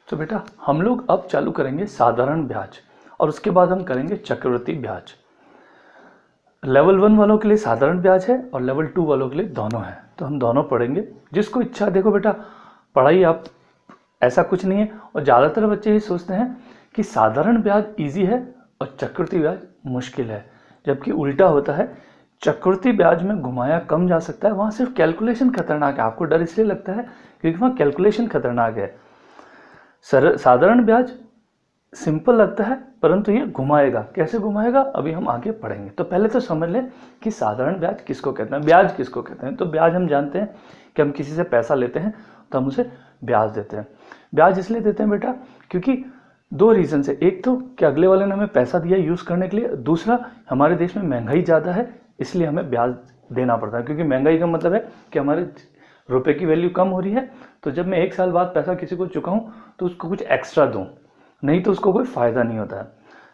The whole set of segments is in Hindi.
तो बेटा हम लोग अब चालू करेंगे साधारण ब्याज और उसके बाद हम करेंगे चक्रवृद्धि ब्याज। लेवल 1 वालों के लिए साधारण ब्याज है और लेवल 2 वालों के लिए दोनों है, तो हम दोनों पढ़ेंगे। जिसको इच्छा, देखो बेटा पढ़ाई आप ऐसा कुछ नहीं है, और ज़्यादातर बच्चे ये सोचते हैं कि साधारण ब्याज इजी है और चक्रवृद्धि ब्याज मुश्किल है, जबकि उल्टा होता है। चक्रवृद्धि ब्याज में घुमाया कम जा सकता है, वहाँ सिर्फ कैलकुलेशन खतरनाक है। आपको डर इसलिए लगता है क्योंकि वहाँ कैलकुलेशन खतरनाक है। साधारण ब्याज सिंपल लगता है, परंतु ये घुमाएगा। कैसे घुमाएगा अभी हम आगे पढ़ेंगे। तो पहले तो समझ लें कि साधारण ब्याज किसको कहते हैं, ब्याज किसको कहते हैं। तो ब्याज हम जानते हैं कि हम किसी से पैसा लेते हैं तो हम उसे ब्याज देते हैं। ब्याज इसलिए देते हैं बेटा क्योंकि दो रीज़न से, एक तो कि अगले वाले ने हमें पैसा दिया यूज़ करने के लिए, दूसरा हमारे देश में महंगाई ज़्यादा है इसलिए हमें ब्याज देना पड़ता है। क्योंकि महंगाई का मतलब है कि हमारे रुपए की वैल्यू कम हो रही है, तो जब मैं 1 साल बाद पैसा किसी को चुकाऊं तो उसको कुछ एक्स्ट्रा दूं, नहीं तो उसको कोई फ़ायदा नहीं होता है।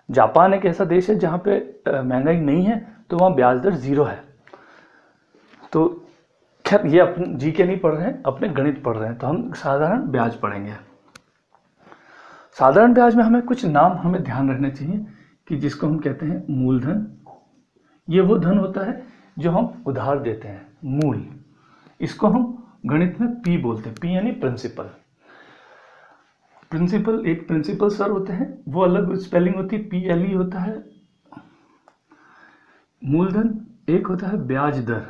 जापान एक ऐसा देश है जहाँ पे महंगाई नहीं है, तो वहाँ ब्याज दर 0 है। तो खैर ये अपने जी के नहीं पढ़ रहे हैं, अपने गणित पढ़ रहे हैं, तो हम साधारण ब्याज पढ़ेंगे। साधारण ब्याज में हमें कुछ नाम हमें ध्यान रखने चाहिए कि जिसको हम कहते हैं मूलधन। ये वो धन होता है जो हम उधार देते हैं, मूल। इसको हम गणित में पी बोलते हैं, पी यानी प्रिंसिपल। प्रिंसिपल, एक प्रिंसिपल सर होते हैं, वो अलग स्पेलिंग होती है, PLE होता है मूलधन। एक होता है ब्याज दर,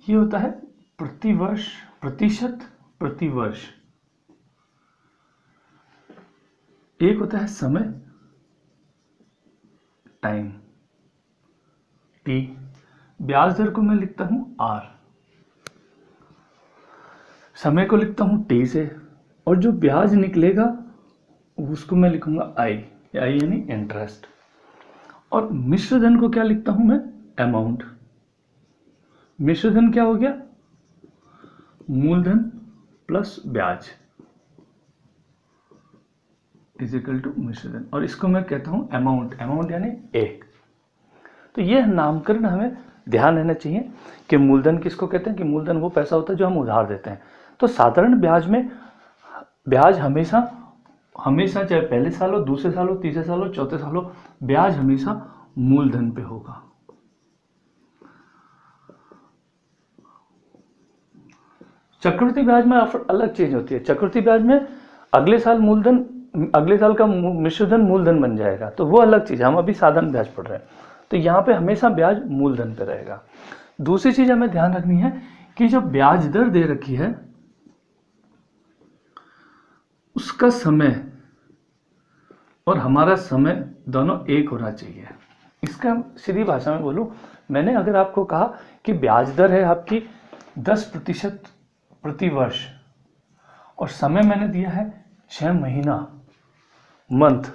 ये होता है प्रति वर्ष, प्रतिशत प्रति वर्ष। एक होता है समय, टाइम, T। ब्याज दर को मैं लिखता हूं R, समय को लिखता हूं T से, और जो ब्याज निकलेगा उसको मैं लिखूंगा I यानी इंटरेस्ट। और मिश्र धन को क्या लिखता हूं मैं, अमाउंट। मिश्र धन क्या हो गया, मूलधन प्लस ब्याज इज इक्वल टू मिश्र धन, और इसको मैं कहता हूं अमाउंट, अमाउंट यानी एक। तो यह नामकरण हमें ध्यान रहना चाहिए कि मूलधन किसको कहते हैं, कि मूलधन वो पैसा होता है जो हम उधार देते हैं। तो साधारण ब्याज में ब्याज हमेशा हमेशा, चाहे पहले साल हो, दूसरे साल हो, तीसरे साल हो, चौथे साल हो, ब्याज हमेशा मूलधन पे होगा। चक्रवृद्धि ब्याज में अलग चीज होती है। चक्रवृद्धि ब्याज में अगले साल मूलधन, अगले साल का मिश्रधन मूलधन बन जाएगा, तो वो अलग चीज है। हम अभी साधारण ब्याज पढ़ रहे हैं, तो यहाँ पे हमेशा ब्याज मूलधन पे रहेगा। दूसरी चीज हमें ध्यान रखनी है कि जो ब्याज दर दे रखी है उसका समय और हमारा समय दोनों एक होना चाहिए। इसका सीधी भाषा में बोलूं, मैंने अगर आपको कहा कि ब्याज दर है आपकी 10% प्रति वर्ष और समय मैंने दिया है 6 महीना, मंथ,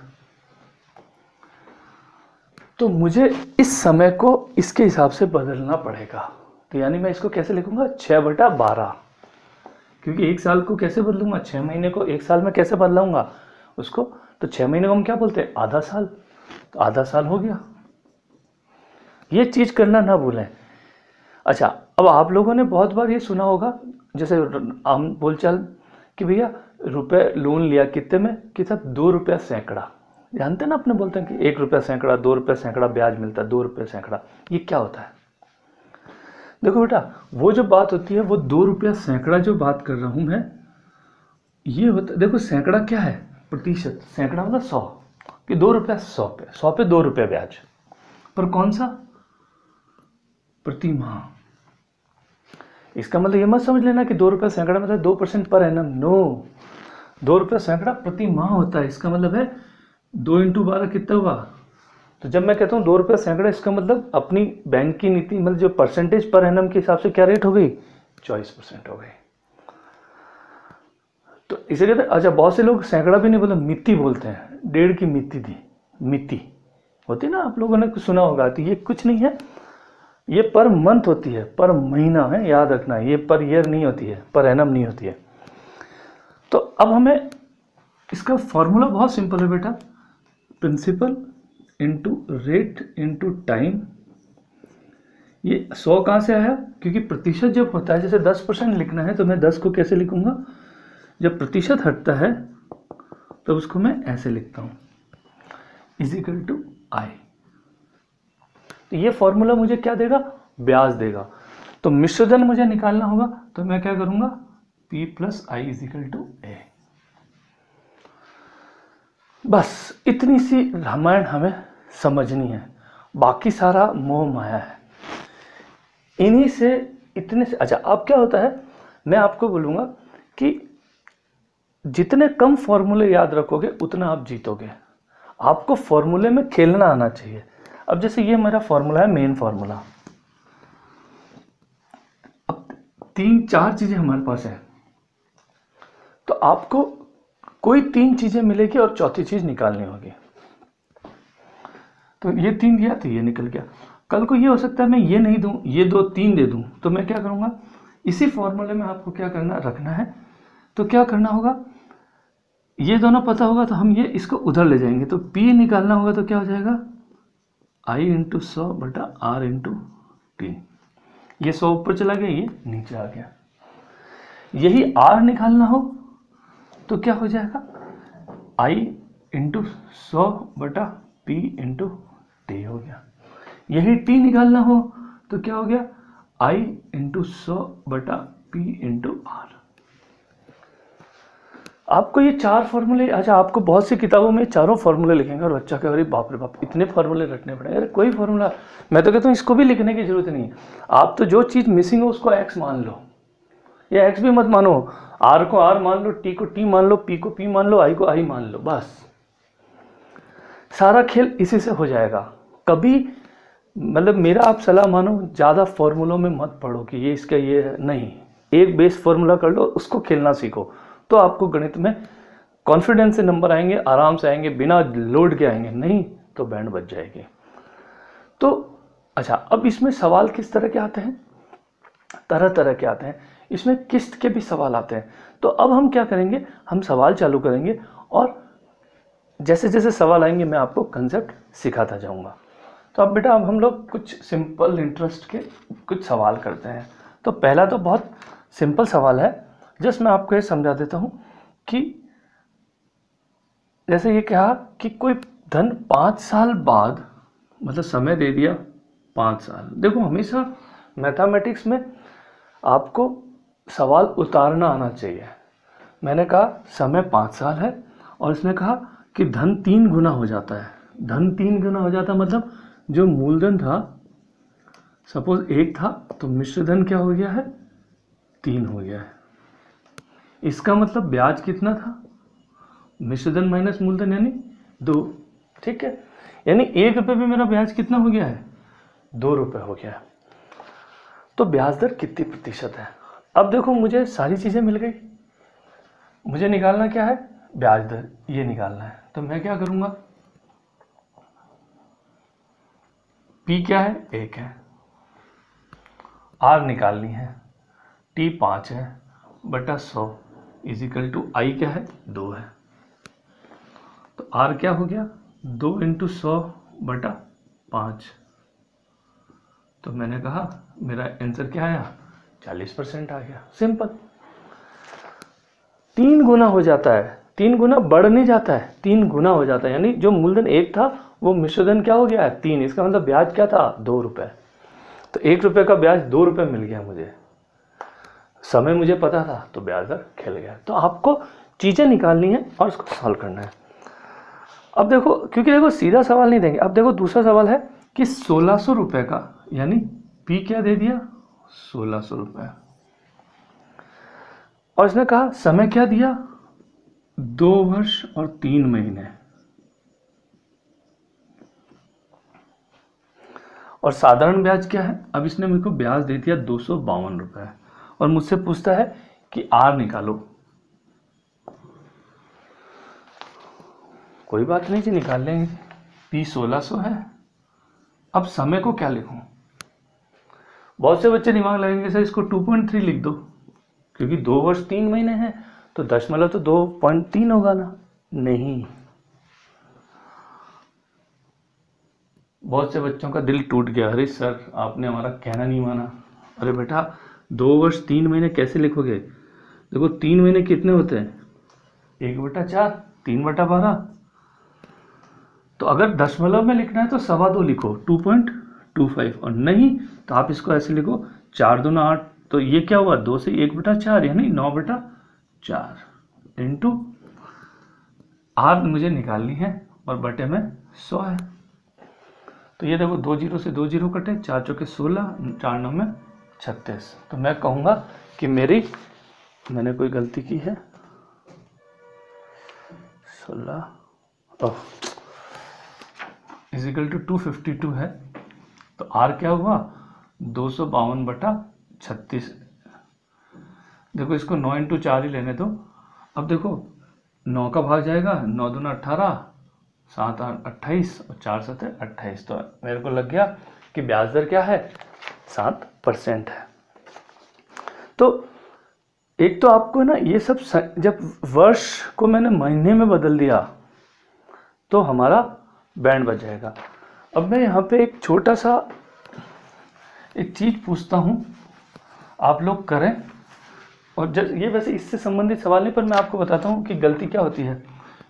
तो मुझे इस समय को इसके हिसाब से बदलना पड़ेगा। तो यानी मैं इसको कैसे लिखूंगा, 6/12, क्योंकि 1 साल को कैसे बदलूंगा, 6 महीने को 1 साल में कैसे बदलाऊंगा उसको, तो 6 महीने को हम क्या बोलते हैं, आधा साल, तो आधा साल हो गया। ये चीज करना ना भूलें। अच्छा, अब आप लोगों ने बहुत बार ये सुना होगा, जैसे आम बोलचाल, कि भैया रुपए लोन लिया कितने में, कि साहब 2 रुपया सैकड़ा। जानते हैं ना, अपने बोलते हैं कि 1 रुपया सैकड़ा, 2 रुपया सैकड़ा ब्याज मिलता है, 2 रुपया सैकड़ा। ये क्या होता है, देखो बेटा, वो जो बात होती है, वो 2 रुपया सैकड़ा जो बात कर रहा हूं मैं, ये होता, देखो सैकड़ा क्या है, प्रतिशत। सैकड़ा मतलब 100, कि 2 रुपया 100 पे, 100 पे 2 रुपया ब्याज। पर कौन सा, प्रति माह। इसका मतलब ये मत समझ लेना कि 2 रुपया सैकड़ा मतलब 2% पर एनम, नो। 2 रुपया सैकड़ा प्रति माह होता है। इसका मतलब है 2 × 12 कितना हुआ। तो जब मैं कहता हूँ 2 रुपया सैकड़ा, इसका मतलब अपनी बैंक की नीति, मतलब जो परसेंटेज पर एनम के हिसाब से क्या रेट हो गई, 24% हो गई। तो इसे कहते हैं, अच्छा बहुत से लोग सैकड़ा भी नहीं बोलते, मिति बोलते हैं। 1.5 की मिति दी, मिति होती ना, आप लोगों ने कुछ सुना होगा। तो ये कुछ नहीं है, ये पर मंथ होती है, पर महीना है, याद रखना। ये पर ईयर नहीं होती है, पर एनम नहीं होती है। तो अब हमें इसका फॉर्मूला बहुत सिंपल है बेटा, principal into rate into time. ये 100 कहाँ से आया, क्योंकि प्रतिशत जब होता है, जैसे 10% लिखना है तो मैं 10 को कैसे लिखूंगा, जब प्रतिशत हटता है तो उसको मैं ऐसे लिखता हूँ, इजिकल टू आई। तो ये फॉर्मूला मुझे क्या देगा, ब्याज देगा। तो मिश्र धन मुझे निकालना होगा, तो मैं क्या करूंगा, P plus I is equal to A. बस इतनी सी रामायण हमें समझनी है, बाकी सारा मोह माया है। इन्हीं से इतने से अच्छा, अब क्या होता है, मैं आपको बोलूंगा कि जितने कम फॉर्मूले याद रखोगे उतना आप जीतोगे। आपको फॉर्मूले में खेलना आना चाहिए। अब जैसे ये मेरा फॉर्मूला है, मेन फॉर्मूला। अब 3-4 चीजें हमारे पास है, तो आपको कोई 3 चीजें मिलेगी और चौथी चीज निकालनी होगी। तो ये 3 दिया तो ये निकल गया। कल को ये हो सकता है मैं ये नहीं दूं, ये 2-3 दे दूं, तो मैं क्या करूंगा, इसी फॉर्मूले में आपको क्या करना रखना है, तो क्या करना होगा, ये दोनों पता होगा तो हम ये इसको उधर ले जाएंगे। तो P निकालना होगा तो क्या हो जाएगा, I इंटू 100 बटा R इंटू टी। ये 100 ऊपर चला गया, ये नीचे आ गया। यही R निकालना हो तो क्या हो जाएगा, I इंटू 100 बटा P इंटू टी हो गया। यही T निकालना हो तो क्या हो गया, I इंटू 100 बटा P इंटू R। आपको ये 4 फॉर्मूले, अच्छा आपको बहुत सी किताबों में चारों फॉर्मूले लिखेंगे और बच्चा कह, अरे बाप रे बाप इतने फॉर्मूले रटने पड़े। अरे कोई फॉर्मूला, मैं तो कहता हूँ इसको भी लिखने की जरूरत नहीं है। आप तो जो चीज़ मिसिंग हो उसको x मान लो, या x भी मत मानो, r को r मान लो, t को t मान लो, p को p मान लो, i को i मान लो, बस सारा खेल इसी से हो जाएगा। कभी मतलब मेरा आप सलाह मानो, ज़्यादा फॉर्मूलों में मत पढ़ो कि ये इसका ये है, नहीं, एक बेस फॉर्मूला कर लो, उसको खेलना सीखो, तो आपको गणित में कॉन्फिडेंस से नंबर आएंगे, आराम से आएंगे, बिना लोड के आएंगे, नहीं तो बैंड बच जाएगी। तो अच्छा, अब इसमें सवाल किस तरह के आते हैं, तरह तरह के आते हैं, इसमें किस्त के भी सवाल आते हैं। तो अब हम क्या करेंगे, हम सवाल चालू करेंगे और जैसे जैसे सवाल आएंगे मैं आपको कंसेप्ट सिखाता जाऊंगा। तो अब बेटा, अब हम लोग कुछ सिंपल इंटरेस्ट के कुछ सवाल करते हैं। तो पहला तो बहुत सिंपल सवाल है, जस्ट मैं आपको ये समझा देता हूं कि जैसे ये कहा कि कोई धन 5 साल बाद, मतलब समय दे दिया 5 साल। देखो हमेशा मैथमेटिक्स में आपको सवाल उतारना आना चाहिए। मैंने कहा समय 5 साल है और इसने कहा कि धन 3 गुना हो जाता है। धन 3 गुना हो जाता मतलब जो मूलधन था, सपोज 1 था, तो मिश्र धन क्या हो गया है, 3 हो गया है। इसका मतलब ब्याज कितना था, मिश्र धन माइनस मूलधन यानी 2, ठीक है। यानी 1 रुपये में मेरा ब्याज कितना हो गया है, 2 रुपये हो गया है। तो ब्याज दर कितनी प्रतिशत है। अब देखो मुझे सारी चीजें मिल गई, मुझे निकालना क्या है, ब्याज दर, ये निकालना है। तो मैं क्या करूंगा, P क्या है, 1 है, R निकालनी है, T 5 है बटा 100 इजिकल टू I क्या है, 2 है। तो R क्या हो गया, 2 इंटू 100 बटा 5। तो मैंने कहा मेरा आंसर क्या आया, 40% आ गया। सिंपल। 3 गुना हो जाता है, 3 गुना बढ़ नहीं जाता है, 3 गुना हो जाता है। यानी जो मूलधन 1 था वो मिश्रधन क्या हो गया है, 3। इसका मतलब ब्याज क्या था, 2 रुपये। तो 1 रुपये का ब्याज 2 रुपये मिल गया मुझे, समय मुझे पता था, तो ब्याज दर खेल गया। तो आपको चीजें निकालनी है और उसको सॉल्व करना है। अब देखो, क्योंकि देखो सीधा सवाल नहीं देंगे। अब देखो दूसरा सवाल है कि 1600 रुपये का, यानी P क्या दे दिया, 1600 रुपये, और इसने कहा समय क्या दिया, 2 वर्ष और 3 महीने, और साधारण ब्याज क्या है। अब इसने मेरे को ब्याज दे दिया 252 रुपये और मुझसे पूछता है कि R निकालो। कोई बात नहीं जी, निकाल लेंगे। P 1600 है। अब समय को क्या लिखूं, बहुत से बच्चे दिमाग लगाएंगे सर इसको 2.3 लिख दो, क्योंकि 2 वर्ष 3 महीने हैं तो दशमलव तो 2.3 होगा ना। नहीं, बहुत से बच्चों का दिल टूट गया, अरे सर आपने हमारा कहना नहीं माना। अरे बेटा, 2 वर्ष 3 महीने कैसे लिखोगे, देखो 3 महीने कितने होते हैं, 1/4, 3/12। तो अगर दशमलव में लिखना है तो 2.25 लिखो, 2.25, और नहीं तो आप इसको ऐसे लिखो 4 दूना 8। तो ये क्या हुआ, 2 से 1/4 यानी 9/4 इंटू आर मुझे निकालनी है और बटे में 100 है। तो ये देखो 2 जीरो से 2 जीरो कटे, 4 चौके 16, 4 9 में 36। तो मैं कहूँगा कि मैंने कोई गलती की है, 16 इजिकल टू 252 है। तो आर क्या हुआ, 252/36। देखो इसको 9 × 4 ही लेने दो। अब देखो 9 का भाग जाएगा, 9 दूना 18, 7 8 28 और 4 7 28। तो मेरे को लग गया कि ब्याज दर क्या है, 7% है। तो एक तो आपको ना ये सब जब वर्ष को मैंने महीने में बदल दिया तो हमारा बैंड बच जाएगा। अब मैं यहाँ पे एक छोटा सा एक चीज़ पूछता हूँ, आप लोग करें। और ये वैसे इससे संबंधित सवाल नहीं, पर मैं आपको बताता हूँ कि गलती क्या होती है।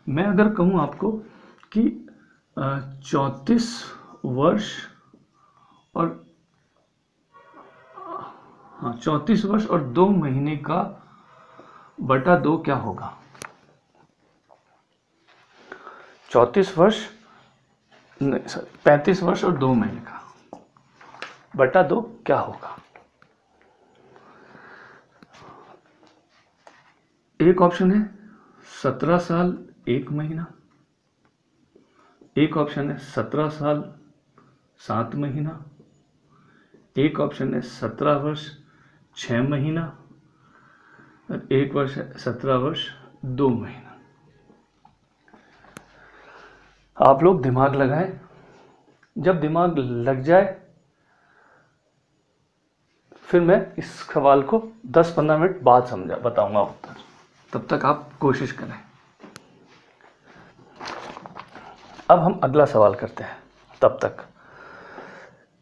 मैं अगर कहूँ आपको कि 34 वर्ष और 34 वर्ष और 2 महीने का बटा 2 क्या होगा, 34 वर्ष नहीं सॉरी 35 वर्ष और 2 महीने का बटा 2 क्या होगा। एक ऑप्शन है 17 साल 1 महीना, एक ऑप्शन है 17 साल 7 महीना, एक ऑप्शन है 17 वर्ष 6 महीना, और एक वर्ष है 17 वर्ष 2 महीना। आप लोग दिमाग लगाएं, जब दिमाग लग जाए फिर मैं इस सवाल को 10-15 मिनट बाद बताऊंगा उत्तर, तब तक आप कोशिश करें। अब हम अगला सवाल करते हैं। तब तक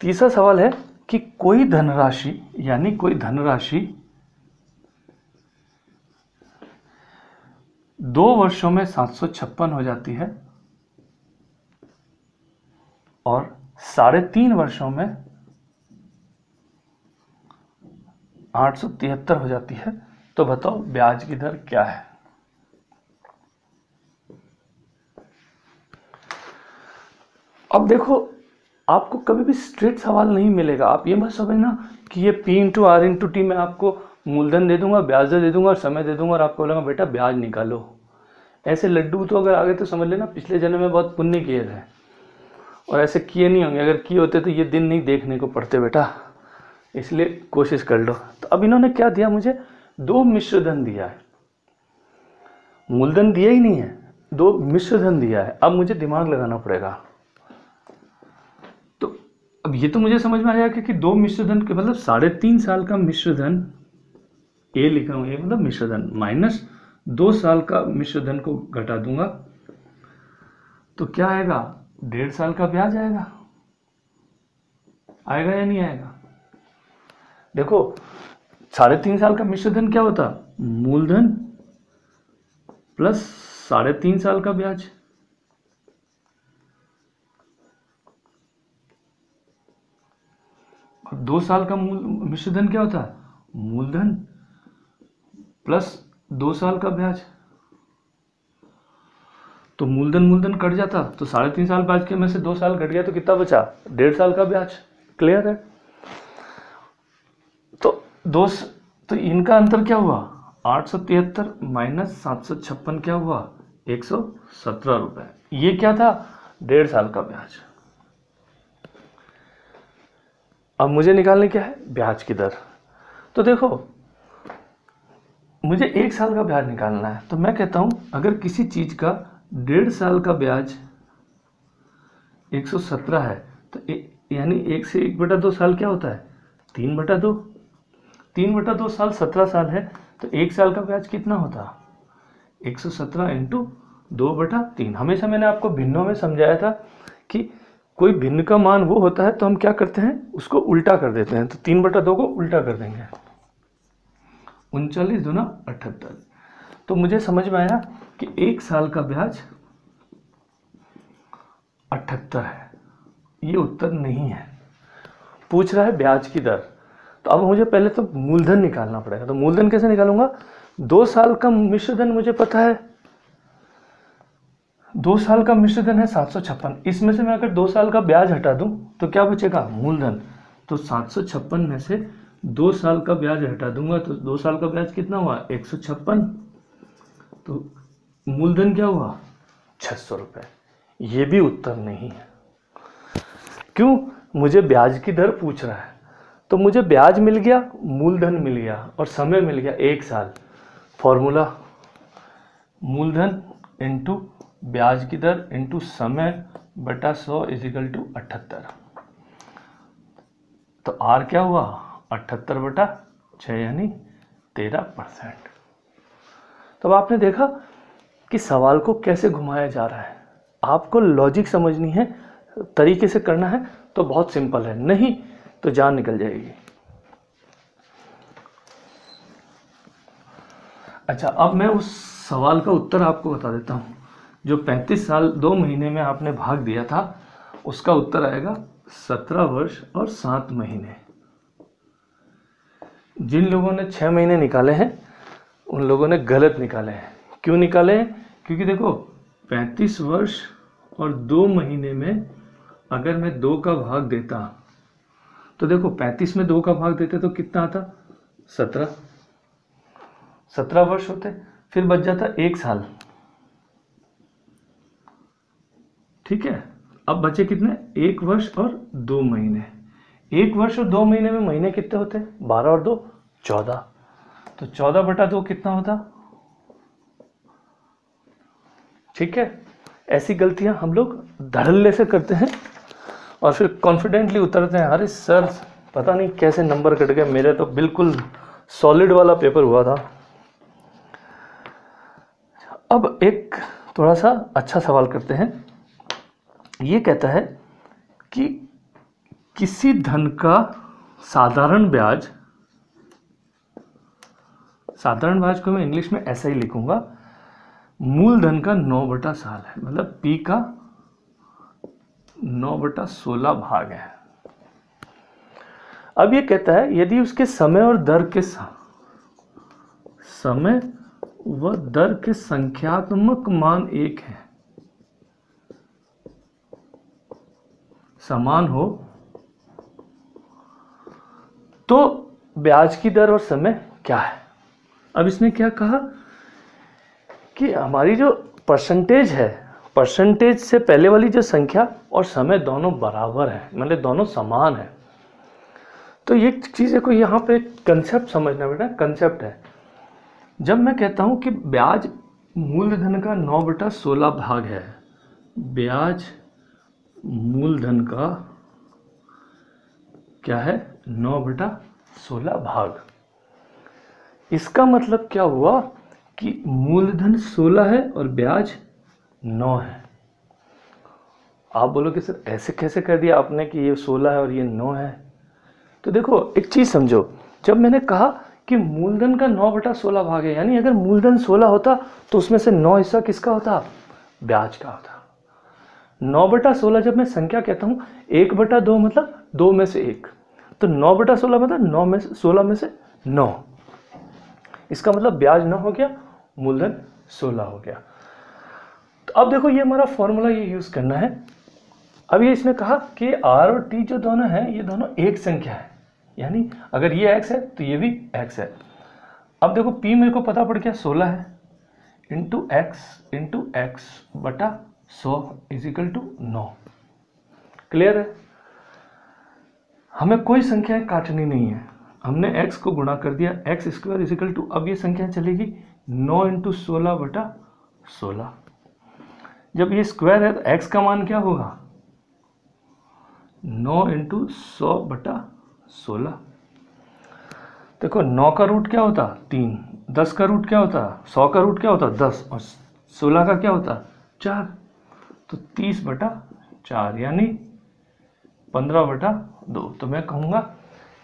तीसरा सवाल है कि कोई धनराशि यानी कोई धनराशि 2 वर्षों में 756 हो जाती है और 3.5 वर्षों में 873 हो जाती है। तो बताओ ब्याज की दर क्या है। अब देखो आपको कभी भी स्ट्रेट सवाल नहीं मिलेगा। आप ये मत समझना कि ये P × R × T मैं आपको मूलधन दे दूंगा, ब्याज दर दे दूंगा और समय दे दूंगा और आपको बोलूंगा बेटा ब्याज निकालो। ऐसे लड्डू तो अगर आगे तो समझ लेना पिछले जन्म में बहुत पुण्य किए थे और ऐसे किए नहीं होंगे। अगर किए होते तो ये दिन नहीं देखने को पड़ते बेटा, इसलिए कोशिश कर लो। तो अब इन्होंने क्या दिया मुझे, 2 मिश्रधन दिया है, मूलधन दिया ही नहीं है, 2 मिश्रधन दिया है। अब मुझे दिमाग लगाना पड़ेगा। तो अब ये तो मुझे समझ में आ जाएगा कि 2 मिश्रधन के मतलब 3.5 साल का मिश्रधन ए लिख रहा हूँ, ये मतलब मिश्रधन माइनस 2 साल का मिश्रधन को घटा दूंगा तो क्या आएगा, 1.5 साल का ब्याज आएगा। आएगा या नहीं आएगा। देखो 3.5 साल का मिश्रधन क्या होता, मूलधन प्लस 3.5 साल का ब्याज। और 2 साल का मिश्रधन क्या होता है, मूलधन प्लस 2 साल का ब्याज। तो मूलधन कट जाता तो 3.5 साल ब्याज के में से 2 साल घट गया तो कितना बचा, 1.5 साल का ब्याज। क्लियर है। तो इनका अंतर क्या हुआ, 873 माइनस 756 क्या हुआ, 117 रुपए। ये क्या था, 1.5 साल का ब्याज। अब मुझे निकालने क्या है, ब्याज की दर। तो देखो मुझे 1 साल का ब्याज निकालना है तो मैं कहता हूं अगर किसी चीज का 1.5 साल का ब्याज 117 है तो यानी 1 से 1/2 साल क्या होता है, 3/2। 3/2 साल 17 साल है तो 1 साल का ब्याज कितना होता, 117 इंटू 2/3। हमेशा मैंने आपको भिन्नों में समझाया था कि कोई भिन्न का मान वो होता है तो हम क्या करते हैं उसको उल्टा कर देते हैं। तो 3/2 को उल्टा कर देंगे 39 दूना 78। तो मुझे समझ में आया कि 1 साल का ब्याज 78 है। ये उत्तर नहीं है। पूछ रहा है ब्याज की दर। तो अब मुझे पहले तो मूलधन निकालना पड़ेगा। तो मूलधन कैसे निकालूंगा? 2 साल का मिश्र धन मुझे पता है, 2 साल का मिश्र धन है 756। इसमें से मैं अगर 2 साल का ब्याज हटा दूं तो क्या बचेगा? मूलधन। तो 756 में से 2 साल का ब्याज हटा दूंगा तो 2 साल का ब्याज कितना हुआ? 156। तो मूलधन क्या हुआ? 600 रुपये। ये भी उत्तर नहीं है। क्यों? मुझे ब्याज की दर पूछ रहा है। तो मुझे ब्याज मिल गया, मूलधन मिल गया और समय मिल गया 1 साल। फॉर्मूला मूलधन इंटू ब्याज की दर इंटू समय बटा 100 इजिकल टू 78। तो आर क्या हुआ? 78 बटा 6 यानी 13%। तो अब आपने देखा कि सवाल को कैसे घुमाया जा रहा है। आपको लॉजिक समझनी है, तरीके से करना है तो बहुत सिंपल है, नहीं तो जान निकल जाएगी। अच्छा, अब मैं उस सवाल का उत्तर आपको बता देता हूं। जो 35 साल 2 महीने में आपने भाग दिया था उसका उत्तर आएगा 17 वर्ष और 7 महीने। जिन लोगों ने 6 महीने निकाले हैं उन लोगों ने गलत निकाले हैं। क्यों निकाले हैं? क्योंकि देखो 35 वर्ष और 2 महीने में अगर मैं 2 का भाग देता तो देखो 35 में 2 का भाग देते तो कितना आता? 17 वर्ष होते, फिर बच जाता 1 साल। ठीक है, अब बचे कितने? 1 वर्ष और 2 महीने। 1 वर्ष और 2 महीने में महीने कितने होते? 12 और 2 14। तो 14 बटा 2 कितना होता? ठीक है, ऐसी गलतियां हम लोग धड़ल्ले से करते हैं और फिर कॉन्फिडेंटली उतरते हैं। अरे सर पता नहीं कैसे नंबर कट गए, मेरे तो बिल्कुल सॉलिड वाला पेपर हुआ था। अब एक थोड़ा सा अच्छा सवाल करते हैं। ये कहता है कि किसी धन का साधारण ब्याज को मैं इंग्लिश में ऐसा ही लिखूंगा, मूलधन का 9 साल है, मतलब P का 9/16 भाग है। अब ये कहता है यदि उसके समय और दर के संख्यात्मक मान एक है, समान हो, तो ब्याज की दर और समय क्या है? अब इसने क्या कहा कि हमारी जो परसेंटेज है, परसेंटेज से पहले वाली जो संख्या और समय दोनों बराबर है, मतलब दोनों समान है। तो ये चीज़ को यहाँ पे कंसेप्ट समझना बेटा, कंसेप्ट है। जब मैं कहता हूँ कि ब्याज मूलधन का 9/16 भाग है, ब्याज मूलधन का क्या है? 9/16 भाग। इसका मतलब क्या हुआ कि मूलधन 16 है और ब्याज 9 है। आप बोलोगे सर ऐसे कैसे कर दिया आपने कि ये 16 है और ये 9 है? तो देखो एक चीज समझो, जब मैंने कहा कि मूलधन का 9/16 भाग है, यानी अगर मूलधन 16 होता तो उसमें से 9 हिस्सा किसका होता? ब्याज का होता। 9/16 जब मैं संख्या कहता हूं 1/2 मतलब 2 में से 1, तो 9/16 मतलब 9 में से 16 में से 9। इसका मतलब ब्याज 9 हो गया, मूलधन 16 हो गया। तो अब देखो ये हमारा फॉर्मूला ये यूज करना है। अब ये इसने कहा कि R और T जो दोनों हैं ये दोनों एक संख्या है, यानी अगर ये x है तो ये भी x है। अब देखो P मेरे को पता पड़ गया 16 है, इंटू x बटा 100 इजिकल टू 9। क्लियर है? हमें कोई संख्याएं काटनी नहीं है, हमने x को गुणा कर दिया, x² इजिकल टू, अब ये संख्या चलेगी 9 इंटू 16 बटा 16। जब ये स्क्वायर है तो x का मान क्या होगा? 9 इंटू 100 बटा 16। देखो 9 का रूट क्या होता? 3, 10 का रूट क्या होता? 100 का रूट क्या होता? 10, और 16 का क्या होता? 4। तो 30 बटा 4 यानी 15/2। तो मैं कहूँगा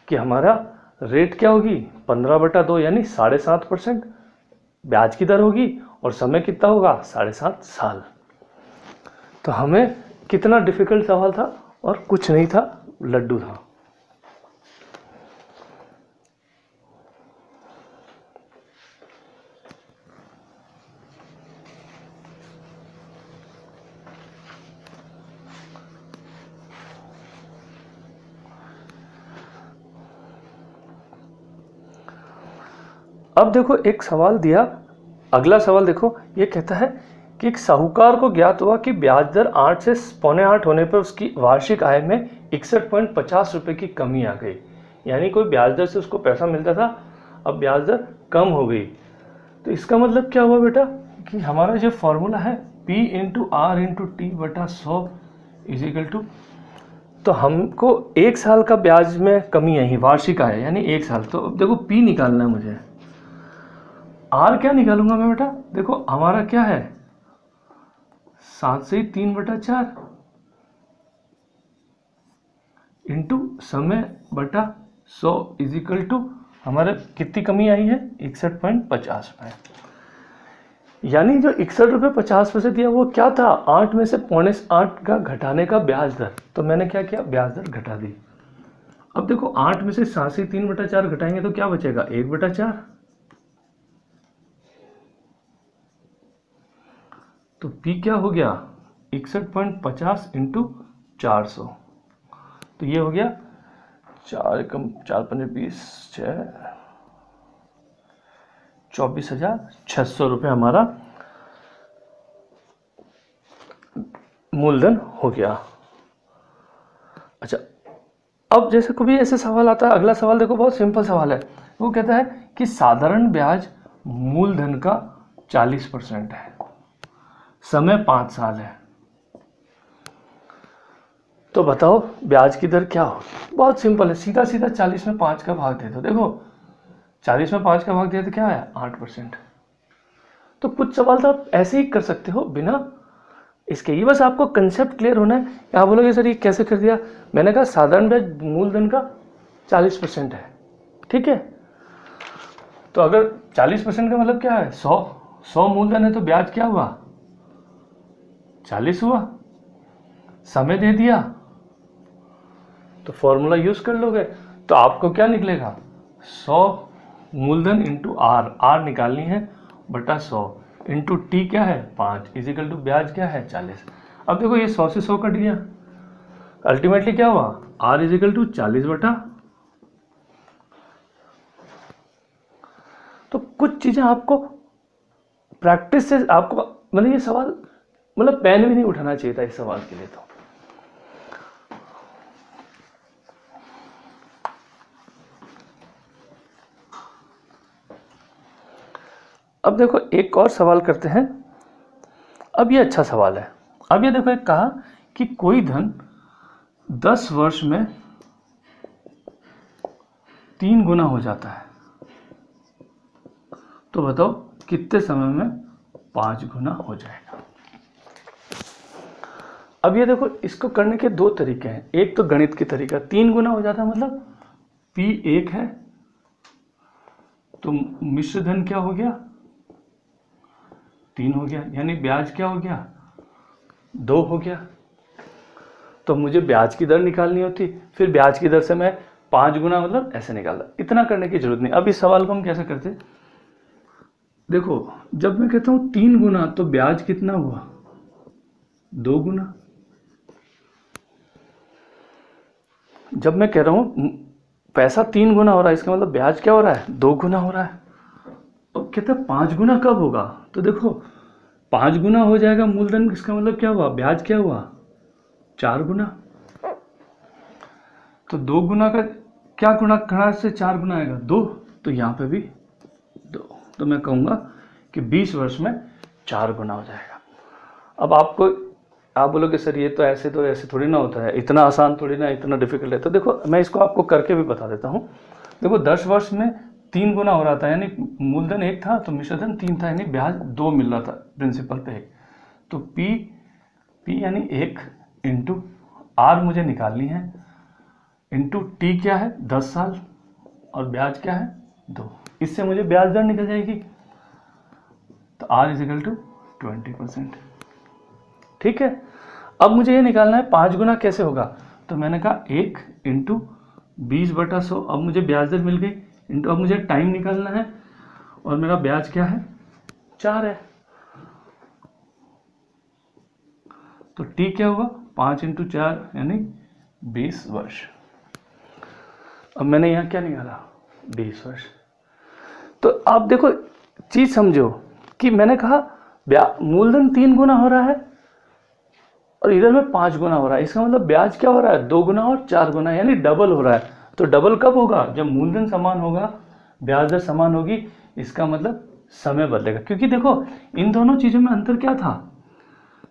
कि हमारा रेट क्या होगी 15/2 यानी 7.5% ब्याज की दर होगी, और समय कितना होगा 7.5 साल। तो हमें कितना डिफिकल्ट सवाल था, और कुछ नहीं था, लड्डू था। अब देखो एक सवाल दिया, अगला सवाल देखो, ये कहता है कि एक साहूकार को ज्ञात हुआ कि ब्याज दर 8 से 7.25 होने पर उसकी वार्षिक आय में 61.50 रुपये की कमी आ गई। यानी कोई ब्याज दर से उसको पैसा मिलता था, अब ब्याज दर कम हो गई। तो इसका मतलब क्या हुआ बेटा कि हमारा जो फॉर्मूला है P into R into T बटा 100 इज इक्वल टू, तो हमको एक साल का ब्याज में कमी आई, वार्षिक आय यानी एक साल। तो अब देखो P निकालना है मुझे, आर क्या निकालूंगा मैं बेटा, देखो हमारा क्या है 7 से 3/4 इंटू समय बटा 100 इज इक्वल टू हमारे कितनी कमी आई है 61.50 रुपये। यानी जो 61 रुपये 50 पैसे दिया वो क्या था 8 में से 7.25 का घटाने का ब्याज दर। तो मैंने क्या किया, ब्याज दर घटा दी। अब देखो 8 में से 7 से 3/4 घटाएंगे तो क्या बचेगा 1/4। तो P क्या हो गया 61.50 इंटू 400, तो ये हो गया 24,600 रुपये हमारा मूलधन हो गया। अच्छा, अब जैसे कभी ऐसे सवाल आता है, अगला सवाल देखो बहुत सिंपल सवाल है, वो कहता है कि साधारण ब्याज मूलधन का 40% है, समय 5 साल है, तो बताओ ब्याज की दर क्या होगी। बहुत सिंपल है, सीधा सीधा 40 में 5 का भाग दे दो। देखो 40 में 5 का भाग दिया तो क्या है 8%। तो कुछ सवाल तो आप ऐसे ही कर सकते हो बिना इसके, ये बस आपको कंसेप्ट क्लियर होना है। आप बोलोगे सर ये कैसे कर दिया, मैंने कहा साधारण ब्याज मूलधन का 40% है, ठीक है। तो अगर 40% का मतलब क्या है 100 मूलधन है तो ब्याज क्या हुआ 40 हुआ, समय दे दिया तो फॉर्मूला यूज कर लोगे। तो आपको क्या निकलेगा 100 मूलधन इंटू आर निकालनी है बटा 100 इंटू टी क्या है 5 इजिकल टू ब्याज क्या है 40। अब देखो ये 100 से 100 कट गया, अल्टीमेटली क्या हुआ आर इजिकल टू 40 बटा। तो कुछ चीजें आपको प्रैक्टिस से आपको मतलब ये सवाल मतलब पेन भी नहीं उठाना चाहिए था इस सवाल के लिए। तो अब देखो एक और सवाल करते हैं। अब ये अच्छा सवाल है। अब ये देखो एक कहा कि कोई धन 10 वर्ष में 3 गुना हो जाता है, तो बताओ कितने समय में 5 गुना हो जाएगा। अब ये देखो इसको करने के 2 तरीके हैं, एक तो गणित के तरीका 3 गुना हो जाता है मतलब P 1 है तो मिश्र धन क्या हो गया 3 हो गया, यानी ब्याज क्या हो गया 2 हो गया। तो मुझे ब्याज की दर निकालनी होती, फिर ब्याज की दर से मैं 5 गुना मतलब ऐसे निकालता। इतना करने की जरूरत नहीं। अब इस सवाल को हम कैसे करते, देखो जब मैं कहता हूं 3 गुना तो ब्याज कितना हुआ 2 गुना। जब मैं कह रहा हूं पैसा 3 गुना हो रहा है इसका मतलब ब्याज क्या हो रहा है 2 गुना हो रहा है। अब कहते हैं 5 गुना कब होगा, तो देखो 5 गुना हो जाएगा मूलधन, इसका मतलब क्या हुआ ब्याज क्या हुआ 4 गुना। तो 2 गुना का क्या गुना खड़ा से 4 गुना आएगा 2, तो यहाँ पे भी 2, तो मैं कहूँगा कि 20 वर्ष में 4 गुना हो जाएगा। अब आप बोलोगे सर ये तो ऐसे थोड़ी ना होता है, इतना आसान थोड़ी ना, इतना डिफिकल्ट है। तो देखो मैं इसको आपको करके भी बता देता हूँ। देखो 10 वर्ष में 3 गुना हो रहा था, यानी मूलधन 1 था तो मिश्रधन 3 था, यानी ब्याज 2 मिल रहा था प्रिंसिपल पे 1। तो P यानी 1 इंटू आर मुझे निकालनी है, इंटू टी क्या है 10 साल, और ब्याज क्या है 2। इससे मुझे ब्याज दर निकल जाएगी, तो R इजिकल टू 20%। ठीक है, अब मुझे ये निकालना है 5 गुना कैसे होगा, तो मैंने कहा 1 इंटू 20/100। अब मुझे ब्याज दर मिल गई, इंटू अब मुझे टाइम निकालना है और मेरा ब्याज क्या है 4 है, तो T क्या होगा 5 इंटू 4 यानी 20 वर्ष। अब मैंने यहाँ क्या निकाला 20 वर्ष। तो आप देखो चीज समझो कि मैंने कहा मूलधन 3 गुना हो रहा है और इधर में 5 गुना हो रहा है, इसका मतलब ब्याज क्या हो रहा है 2 गुना और 4 गुना, यानी डबल हो रहा है। तो डबल कब होगा, जब मूलधन समान होगा, ब्याज दर समान होगी, इसका मतलब समय बदलेगा। क्योंकि देखो इन दोनों चीजों में अंतर क्या था,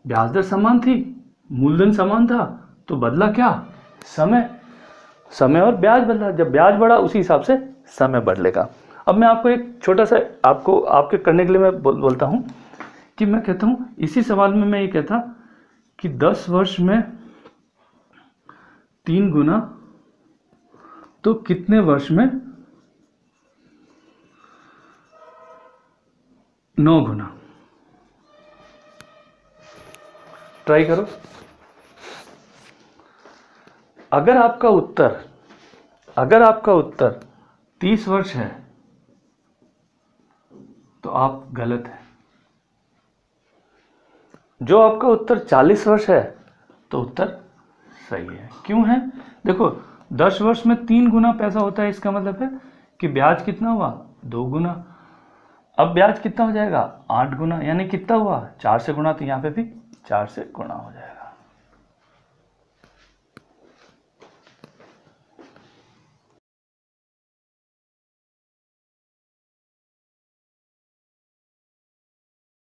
ब्याज दर समान थी, मूलधन समान था, तो बदला क्या समय, समय और ब्याज बदला। जब ब्याज बढ़ा उसी हिसाब से समय बदलेगा। अब मैं आपको एक छोटा सा आपको आपके करने के लिए मैं बोलता हूँ कि मैं कहता हूँ इसी सवाल में मैं ये कहता कि 10 वर्ष में 3 गुना, तो कितने वर्ष में 9 गुना। ट्राई करो। अगर आपका उत्तर 30 वर्ष है तो आप गलत हैं। जो आपका उत्तर 40 वर्ष है तो उत्तर सही है। क्यों है, देखो 10 वर्ष में 3 गुना पैसा होता है, इसका मतलब है कि ब्याज कितना हुआ 2 गुना। अब ब्याज कितना हो जाएगा 8 गुना, यानी कितना हुआ 4 से गुना, तो यहाँ पे भी 4 से गुना हो जाएगा।